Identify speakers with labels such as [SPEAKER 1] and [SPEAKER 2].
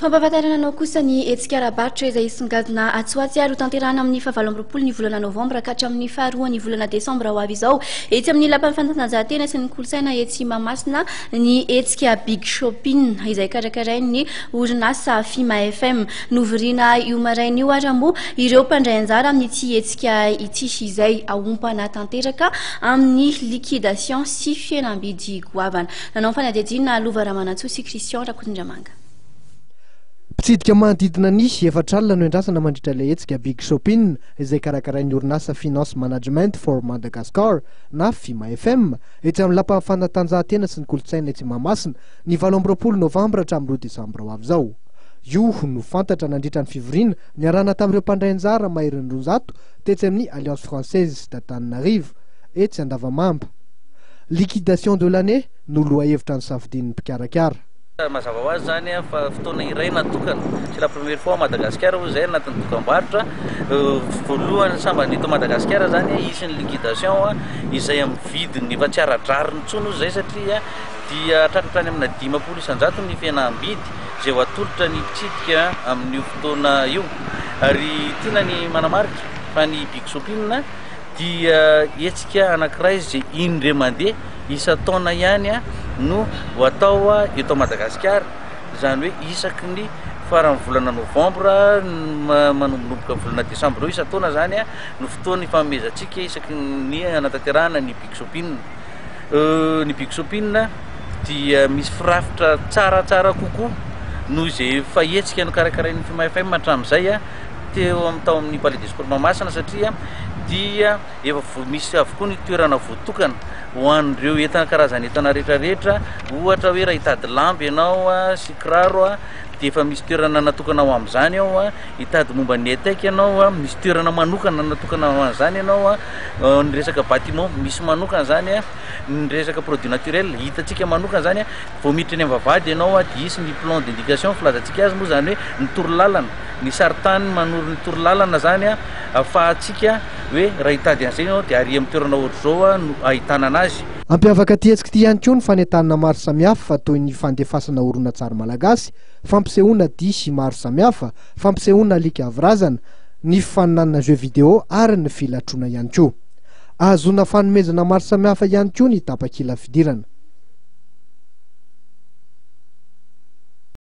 [SPEAKER 1] Fampahafantarana anao kosa ny hetsika ara-barotra izay songadina Antsoatsy ary ho tanterahana amin'ny 27 ny volana novambra ka hatramin'ny 2 ny volana desambra ho avy izao. Etsy amin'ny lapan'ny fanatanjahantena sy ny kolontsaina etsy Mahamasina ny hetsika Big Shopping izay karakarain'ny orinasa Fima FM. Novoriana io maraina io ary moa ireo mpandray anjara amin'ity hetsika ity izay aompana tanteraka amin'ny liquidation sy fihenam-bidy goavana. Nanao fanadihadiana Lova Ramanantsoa sy Christian Rakotondramanga.
[SPEAKER 2] Mpitsidika manodidina ny efatralina no endrasana mandritra ilay hetsika Big Shopping izay karakarain'ny orinasa Finance Management for Madagascar na Fima FM etsy amin'ny lapan'ny fanatanjahantena sy ny kolontsaina etsy Mahamasina ny 20 novambra hatramin'ny 2 desambra ho avy izao. Io no fantatra nandritra ny fivoriana niarahana tamin'ireo mpandray anjara maherin'ny 200 tetsy amin'ny Alliance Française d'Antananarivo etsy Andavamamba. Liquidation de l'année no lohahevitra ny safidin'ny mpikarakara.
[SPEAKER 3] Mazava ho azy zany fa fotoana iray natokana c'est la première fois Madagascar ho zay anatin'ny dokam-barotra voalohany samba nito Madagascar zany isin'ny liquidation izay amin'ny vidiny efa tsy ara-drariny intsony zay satria dia tratrany amina 10 isanjato ny fihenam-bidy zay ho atolotra ny mpitsidika amin'io fotoana io ary tiana ny manamarika fa ny Big Shopping dia hetsika anankiray zay indray mandeha isa-taona ihany no atao eto Madagascar zany hoe isaky ny faran'ny volana novambra manombonomboka volana desambra isa-taona zany no fotoany fanomezantsika isaky ny anatanterahana ny Big Shopping. Ny Big Shopping dia misy firafitra tsaratsara kokoa noho izay efa hetsika no karakarain'ny Fima FM hatramin'izay teo amin'ny tao amin'ny Palais des Sports Mahamasina satria dia efa misy avokoa ny toerana voatokana ho an'ireo entana karazana entana rehetrarehetra ohatra hoe raha hitady lamby ianao sy kiraro dia efa misy toerana natokana ho amin'izany ao hitady momba ny ataiky ianao misy toerana manokana natokana ho an'izany ianao ny resaka bâtiment misy manokana zany ny resaka produit naturel hitantsika manokana zany vao miditra ny am-vavahady ianao dia isy ny plan d'indication filazantsika azy moa zany hoe ny torolalana ny saritany manoro ny torolalana zany ahafahantsika hoe raha hitady an'izay ianao dia ary amin'ny toerana ohatr'izao no ahitana anazy.
[SPEAKER 2] Ampiavaka ty hetsika ity ihany koa ny fanentanana maro samihafa toy ny fandefasana horonan-tsary malagasy, fampisehoana dihy maro samihafa, fampisehoana alika avrazana, ny faninanana jeux vidéo ary ny filatroana ihany koa. Ahazona fanomezana maro samihafa ihany koa ny tapakila fidirana.